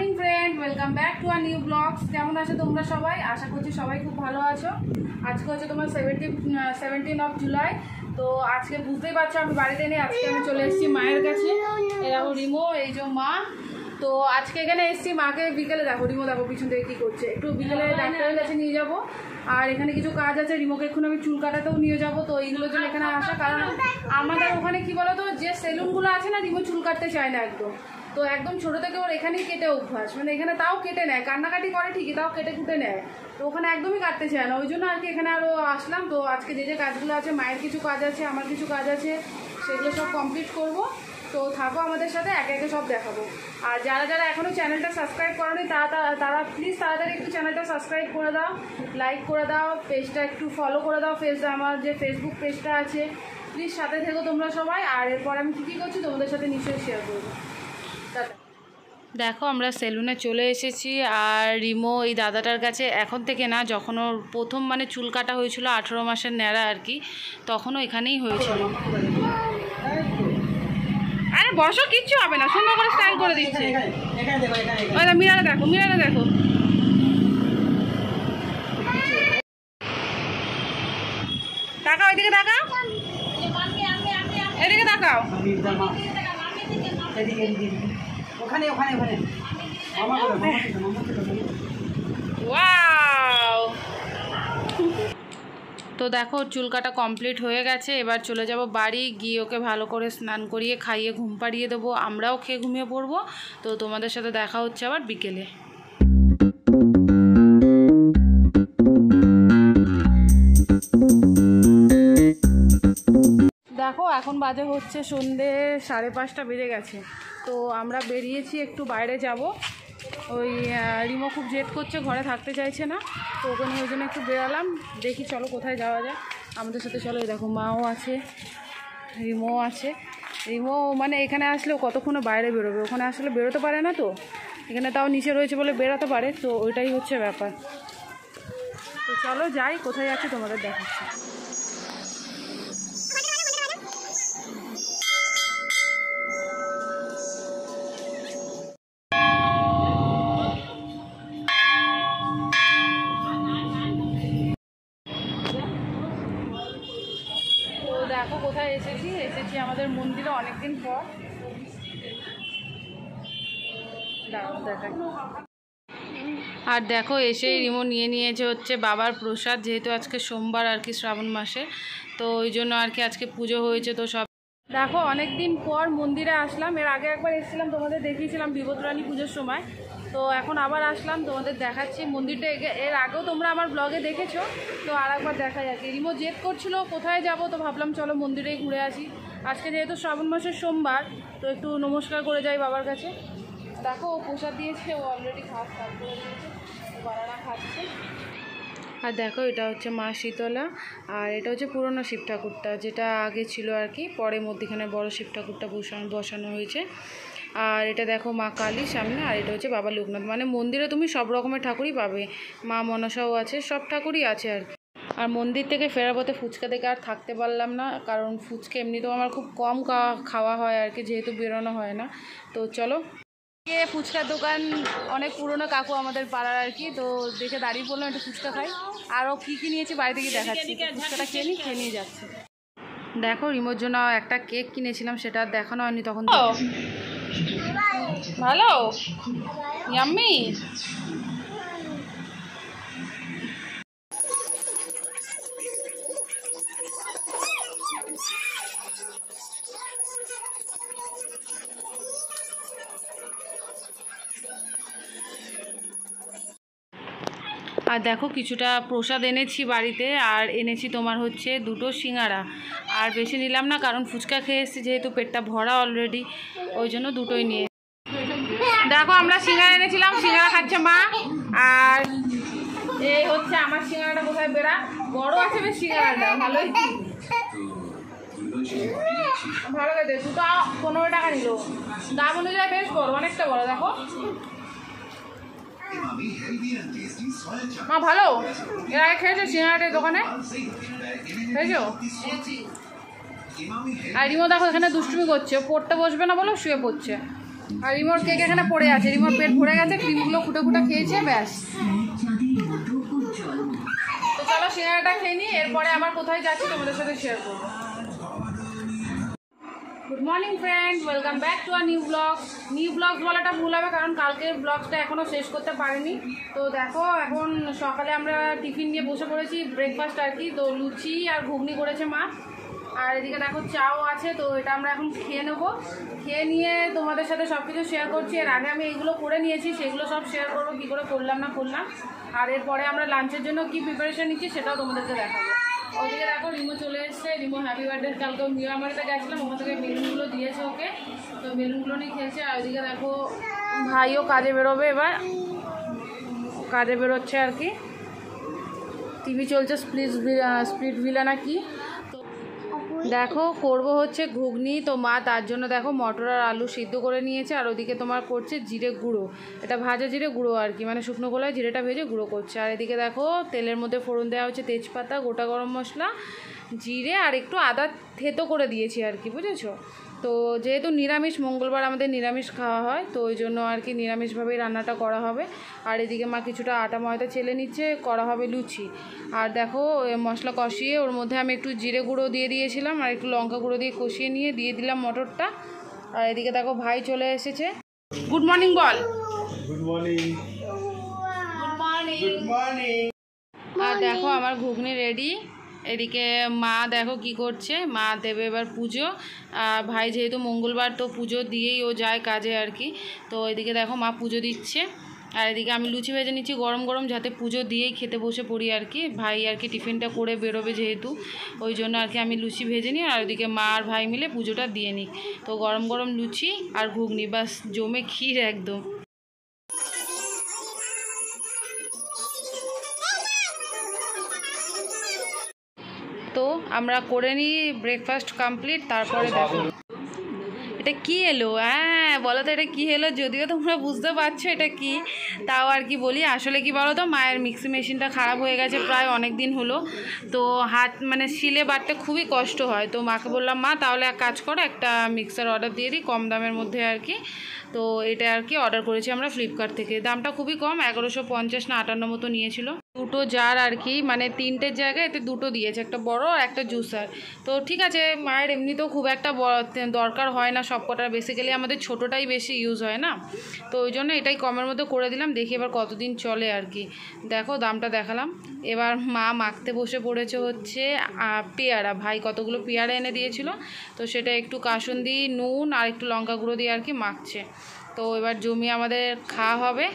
Morning friend, welcome back to a new blogs. কেমন আছো তোমরা সবাই? আশা করছি সবাই খুব ভালো আছো। আজকে হচ্ছে তোমার 17 অফ জুলাই। তো আজকে বুঝতেই পারছো আমি বাড়িতে নেই। আজকে আমি চলে এসেছি মায়ের কাছে। এরকম রিমো, এই যে মা। তো আজকে এখানে এসেছি মাকে বিকেলে, দেখো রিমো দেখো পিছন থেকে কী করছে। একটু বিকেলে ডাক্তারের কাছে নিয়ে যাব। আর এখানে কিছু কাজ আছে, রিমোকে এখন আমি চুল কাটাতেও নিয়ে যাবো। তো এইগুলোর জন্য এখানে আসা, কারণ আমাদের ওখানে কি বলো তো, যে সেলুনগুলো আছে না, রিমো চুল কাটতে চায় না একদম। তো একদম ছোটো থেকে ওর এখানেই কেটে অভ্যাস, মানে এখানে তাও কেটে নেয়, কান্নাকাটি করে ঠিকই, তাও কেটে কুটে নেয়। তো ওখানে একদমই কাটতে চায় না, ওই জন্য আর কি এখানে আরও আসলাম। তো আজকে যে যে কাজগুলো আছে, মায়ের কিছু কাজ আছে, আমার কিছু কাজ আছে, সেগুলো সব কমপ্লিট করব। তো থাকো আমাদের সাথে, একে একে সব দেখাবো। আর যারা যারা এখনও চ্যানেলটা সাবস্ক্রাইব করোনি তারা প্লিজ তাড়াতাড়ি একটু চ্যানেলটা সাবস্ক্রাইব করে দাও, লাইক করে দাও, পেজটা একটু ফলো করে দাও। আমার যে ফেসবুক পেজটা আছে, প্লিজ সাথে থেকো তোমরা সবাই। আর এরপর আমি কী কী করছি তোমাদের সাথে নিশ্চয়ই শেয়ার করবো। দেখো আমরা সেলুনে চলে এসেছি। আর রিমো এই দাদাটার কাছে এখন থেকে না, যখন ওর প্রথম মানে চুল কাটা হয়েছিল 18 মাসের ন্যাড়া আর কি, তখনও এখানেই হয়েছিল। আরে বসো, কিচ্ছু হবে না, সুন্দর করে স্টাইল করে দিচ্ছে। মিরারে দেখো, মিরারে দেখো। তাকাও এদিকে, তাকাও এদিকে, তাকাও। ওয়াও! তো দেখো চুল কাটা কমপ্লিট হয়ে গেছে। এবার চলে যাব বাড়ি গিয়ে ওকে ভালো করে স্নান করিয়ে খাইয়ে ঘুম পাড়িয়ে দেবো, আমরাও খেয়ে ঘুমিয়ে পড়বো। তো তোমাদের সাথে দেখা হচ্ছে আবার বিকেলে। দেখো এখন বাজে হচ্ছে সন্ধ্যে 5:30 বেজে গেছে। তো আমরা বেরিয়েছি, একটু বাইরে যাব। ওই রিমো খুব জেদ করছে, ঘরে থাকতে চাইছে না। তো ওকে নিয়ে ওই জন্য একটু বেরালাম। দেখি চলো কোথায় যাওয়া যায়, আমাদের সাথে চলো। দেখো মাও আছে, রিমো আছে। রিমো মানে এখানে আসলেও কতক্ষণে বাইরে বেরোবে, ওখানে আসলে বেরোতে পারে না। তো এখানে তাও নিচে রয়েছে বলে বেরোতে পারে। তো ওইটাই হচ্ছে ব্যাপার। তো চলো যাই, কোথায় আছে তোমাদের দেখাচ্ছি। দেখো কোথায় এসেছি আমাদের মন্দিরে অনেকদিন পর। আর দেখো এসে রিমো নিয়ে নিয়েছে হচ্ছে বাবার প্রসাদ, যেহেতু আজকে সোমবার আর কি, শ্রাবণ মাসে। তো ওই জন্য আর কি আজকে পুজো হয়েছে। তো সব দেখো অনেকদিন পর মন্দিরে আসলাম। এর আগে একবার এসেছিলাম, তোমাদের দেখিয়েছিলাম বিপত্রাণী পুজোর সময়। তো এখন আবার আসলাম, তোমাদের দেখাচ্ছি মন্দিরটা। এর আগেও তোমরা আমার ব্লগে দেখেছো, তো আর একবার দেখাই আর কি। রিমো জেদ করছিল কোথায় যাব, তো ভাবলাম চলো মন্দিরেই ঘুরে আসি। আজকে যেহেতু শ্রাবণ মাসের সোমবার, তো একটু নমস্কার করে যাই বাবার কাছে। দেখো ও প্রসাদ দিয়েছে, ও অলরেডি খাওয়া স্টার্ট করে দিয়েছে, বানানা খাচ্ছে। আর দেখো এটা হচ্ছে মা শীতলা। আর এটা হচ্ছে পুরনো শিব ঠাকুরটা, যেটা আগে ছিল আর কি, পরে মধ্যখানে বড় শিব ঠাকুরটা বসানো হয়েছে। আর এটা দেখো মা কালী সামনে। আর এটা হচ্ছে বাবা লোকনাথ। মানে মন্দিরে তুমি সব রকমের ঠাকুরই পাবে, মা মনসাও আছে, সব ঠাকুরই আছে আর কি। আর মন্দির থেকে ফেরার পথে ফুচকা থেকে আর থাকতে পারলাম না, কারণ ফুচকা এমনিতেও আমার খুব কম খাওয়া হয় আর কি, যেহেতু বেরোনো হয় না। তো চলো, ফুচকার দোকান অনেক পুরনো কাকু আমাদের পাড়ার আর কি। তো দেখে দাঁড়িয়ে পড়লাম, একটু ফুচকা খাই। আরও কী নিয়েছি বাড়িতে গিয়ে দেখাচ্ছি। ফুচকাটা খেয়ে নিয়ে যাচ্ছে। দেখো রিমোর জন্য একটা কেক কিনেছিলাম, সেটা দেখানো হয়নি তখন। ভালো ইয়াম্মি। আর দেখো কিছুটা প্রসাদ এনেছি বাড়িতে। আর এনেছি তোমার হচ্ছে 2টো সিঙ্গারা। আর বেশি নিলাম না, কারণ ফুচকা খেয়ে এসেছি, যেহেতু পেটটা ভরা অলরেডি, ওই জন্য 2টোই নিয়ে। দেখো আমরা সিঙ্গারা এনেছিলাম, সিঙ্গারা খাচ্ছে মা। আর এই হচ্ছে আমার সিঙ্গারাটা, কোথায় বেড়া বড় আছে বেশ সিঙ্গারাটা, ভালোই ভালো লাগে। 2টা 15 টাকা নিল, দাম অনুযায়ী বেশ বড়, অনেকটা বড়। দেখো মা ভালো। এর আগে খেয়েছো সিঙ্গারাটের দোকানে? খেয়েছো? আর রিমো দেখো এখানে দুষ্টুমি করছে, পড়তে বসবে না বলো শুয়ে পড়ছে। আর রিমোর কেক এখানে পড়ে আছে, রিমোর পেট ভরে গেছে, ক্রিমগুলো খুঁটে খুঁটে খেয়েছে, ব্যাস। তো চলো সিঙ্গারাটা খেয়ে নিই, এরপরে আবার কোথায় যাচ্ছি তোমাদের সাথে শেয়ার করবো। Good morning friend, welcome back to our new blogs বলাটা ভুল হবে, কারণ কালকের ব্লগসটা এখনও শেষ করতে পারিনি। তো দেখো এখন সকালে আমরা টিফিন নিয়ে বসে পড়েছি, ব্রেকফাস্ট আর কি। তো লুচি আর ঘুগনি করেছে মা, আর এদিকে দেখো চাও আছে। তো এটা আমরা এখন খেয়ে নেবো, খেয়ে নিয়ে তোমাদের সাথে সব কিছু শেয়ার করছি। এর আগে আমি এইগুলো করে নিয়েছি, সেগুলো সব শেয়ার করবো, কী করে করলাম না করলাম। আর এরপরে আমরা লাঞ্চের জন্য কী প্রিপারেশান নিচ্ছি সেটাও তোমাদেরকে দেখাবো। ওদিকে দেখো রিমো চলে এসছে, রিমো হ্যাপি বার্থডে, কালকে মিয়ামারিতে গেছিলাম, ওখান থেকে বেলুনগুলো দিয়েছে ওকে, তো বেলুনগুলো নিয়ে খেয়েছে। আর ওইদিকে দেখো ভাইও কাজে বেরোবে, এবার কাজে বেরোচ্ছে আর কি। টিভি চলছে স্প্লিট ভিলা না কি। দেখো করব হচ্ছে ঘুগনি, তো মা তার জন্য দেখো মটর আর আলু সিদ্ধ করে নিয়েছে। আর ওদিকে তোমার করছে জিরে গুঁড়ো, এটা ভাজা জিরে গুঁড়ো আর কি, মানে শুকনো গোলায় জিরেটা ভেজে গুঁড়ো করছে। আর এদিকে দেখো তেলের মধ্যে ফোড়ন দেওয়া হচ্ছে তেজপাতা, গোটা গরম মশলা, জিরে আর একটু আদা থেতো করে দিয়েছি আর কি, বুঝেছো। তো যেহেতু নিরামিষ, মঙ্গলবার আমাদের নিরামিষ খাওয়া হয়, তো ওই জন্য আর কি নিরামিষভাবেই রান্নাটা করা হবে। আর এদিকে মা কিছুটা আটা ময়দা চেলে নিচ্ছে, করা হবে লুচি। আর দেখো মশলা কষিয়ে ওর মধ্যে আমি একটু জিরে গুঁড়ো দিয়ে দিয়েছিলাম, আর একটু লঙ্কা গুঁড়ো দিয়ে কষিয়ে নিয়ে দিয়ে দিলাম মটরটা। আর এদিকে দেখো ভাই চলে এসেছে। গুড মর্নিং বল। Good morning. Good morning. Good morning. আর দেখো আমার ঘুগনি রেডি। এদিকে মা দেখো কি করছে, মা দেবে এবার পুজো। আর ভাই যেহেতু মঙ্গলবার, তো পুজো দিয়েই ও যায় কাজে আর কি। তো এদিকে দেখো মা পুজো দিচ্ছে, আর এদিকে আমি লুচি ভেজে নিচ্ছি গরম গরম, যাতে পুজো দিয়েই খেতে বসে পড়ি আর কি। ভাই আর কি টিফিনটা করে বেরোবে যেহেতু, ওই জন্য আর কি আমি লুচি ভেজে নিই, আর ওইদিকে মা আর ভাই মিলে পুজোটা দিয়ে নিই। তো গরম গরম লুচি আর ঘুগনি, বাস জমে ক্ষীর একদম। তো আমরা করে নিই ব্রেকফাস্ট কমপ্লিট, তারপরে দেখো এটা কি এলো। হ্যাঁ বলো তো এটা কি এলো, যদিও তোমরা বুঝতে পারছো এটা কি, তাও আর কি বলি। আসলে কি বলো তো, মায়ের মিক্সি মেশিনটা খারাপ হয়ে গেছে প্রায় অনেক দিন হলো, তো হাত মানে শিলে বাটতে খুবই কষ্ট হয়। তো মাকে বললাম মা তাহলে এক কাজ করো, একটা মিক্সার অর্ডার দিয়ে দিই কম দামের মধ্যে আর কি। তো এটা আর কি অর্ডার করেছি আমরা ফ্লিপকার্ট থেকে, দামটা খুবই কম, 1150 না 58 মতো নিয়েছিল। দুটো জার আর কি, মানে তিনটের জায়গায় এতে দুটো দিয়েছে, একটা বড় আর একটা জুসার। তো ঠিক আছে, মায়ের এমনিতেও খুব একটা দরকার হয় না সব কটার, বেসিক্যালি আমাদের ছোটোটাই বেশি ইউজ হয় না, তো ওই জন্য এটাই কমের মধ্যে করে দিলাম, দেখি এবার কতদিন চলে আর কি। দেখো দামটা দেখালাম। এবার মা মাখতে বসে পড়েছে হচ্ছে পেয়ারা, ভাই কতগুলো পেয়ারা এনে দিয়েছিল, তো সেটা একটু কাসুন্দি, নুন আর একটু লঙ্কা গুঁড়ো দিয়ে আর কি মাখছে। তো এবার জমিয়ে আমাদের খাওয়া হবে।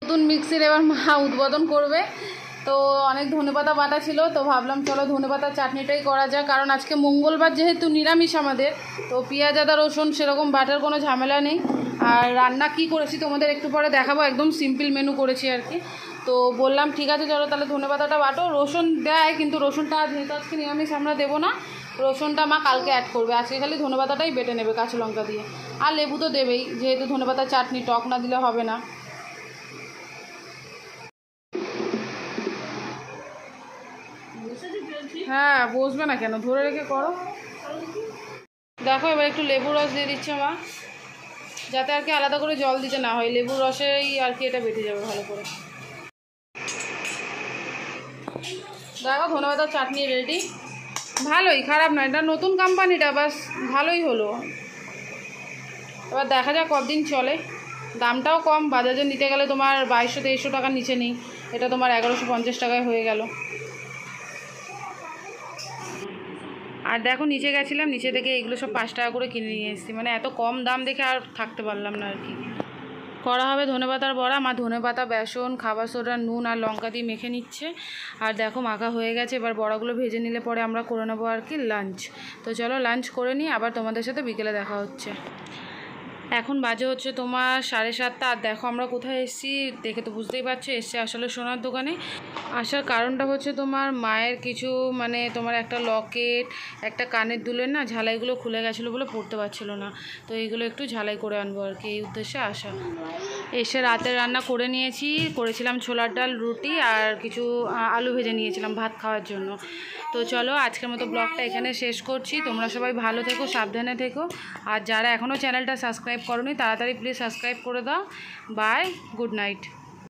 নতুন মিক্সির এবার মা উদ্বোধন করবে। তো অনেক ধনেপাতা বাটা ছিল, তো ভাবলাম চলো ধনেপাতার চাটনিটাই করা যায়, কারণ আজকে মঙ্গলবার যেহেতু নিরামিষ আমাদের, তো পেঁয়াজ আদা রসুন সেরকম বাটার কোনো ঝামেলা নেই। আর রান্না কি করেছি তোমাদের একটু পরে দেখাবো, একদম সিম্পল মেনু করেছি আর কি। তো বললাম ঠিক আছে চলো তাহলে ধনেপাতাটা বাটো, রসুন দেয় কিন্তু রসুনটা যেহেতু আজকে নিরামিষ আমরা দেবো না, রসুনটা মা কালকে অ্যাড করবে, আজকে খালি ধনেপাতাটাই বেটে নেবে কাঁচা লঙ্কা দিয়ে। আর লেবু তো দেবেই, যেহেতু ধনেপাতার চাটনি, টক না দিলে হবে না। হ্যাঁ বসবে না কেন, ধরে রেখে করো। দেখো এবার একটু লেবুর রস দিয়ে দিচ্ছে মা, যাতে আর কি আলাদা করে জল দিতে না হয়, লেবুর রসেই আর কি এটা বেটে যাবে ভালো করে। দেখো ধনেপাতার চাটনি রেডি, ভালোই, খারাপ না, এটা নতুন কোম্পানিটা, বাস ভালোই হলো। এবার দেখা যাক কতদিন চলে, দামটাও কম, বাজারে নিতে গেলে তোমার 2200-2300 টাকার নিচে নেই, এটা তোমার 1150 টাকায় হয়ে গেল। আর দেখো নিচে গেছিলাম, নিচে থেকে এগুলো সব 5 টাকা করে কিনে নিয়ে এসেছি, মানে এত কম দাম দেখে আর থাকতে পারলাম না আর কি। করা হবে ধনেপাতার বড়া, মা ধনেপাতা, বেসন, খাবার সোডা, নুন আর লঙ্কা দিয়ে মেখে নিচ্ছে। আর দেখো মাখা হয়ে গেছে, এবার বড়াগুলো ভেজে নিলে পরে আমরা করে নেবো আর কি লাঞ্চ। তো চলো লাঞ্চ করে নিই, আবার তোমাদের সাথে বিকেলে দেখা হচ্ছে। এখন বাজে হচ্ছে তোমার 7:30। আর দেখো আমরা কোথায় এসেছি, দেখে তো বুঝতেই পারছো, এসছে আসলে সোনার দোকানে। আসার কারণটা হচ্ছে তোমার মায়ের কিছু মানে তোমার একটা লকেট, একটা কানের দুলের না ঝালাইগুলো খুলে গেছিলো বলে পড়তে পারছিল না, তো এইগুলো একটু ঝালাই করে আনবো আর কি, এই উদ্দেশ্যে আসা। এসে রাতের রান্না করে নিয়েছি, করেছিলাম ছোলার ডাল, রুটি আর কিছু আলু ভেজে নিয়েছিলাম ভাত খাওয়ার জন্য। তো চলো আজকের মতো ব্লগটা এখানে শেষ করছি। তোমরা সবাই ভালো থেকো, সাবধানে থেকো, আর যারা এখনও চ্যানেলটা সাবস্ক্রাইব করোনি তাড়াতাড়ি প্লিজ সাবস্ক্রাইব করে দাও। Bye, good night.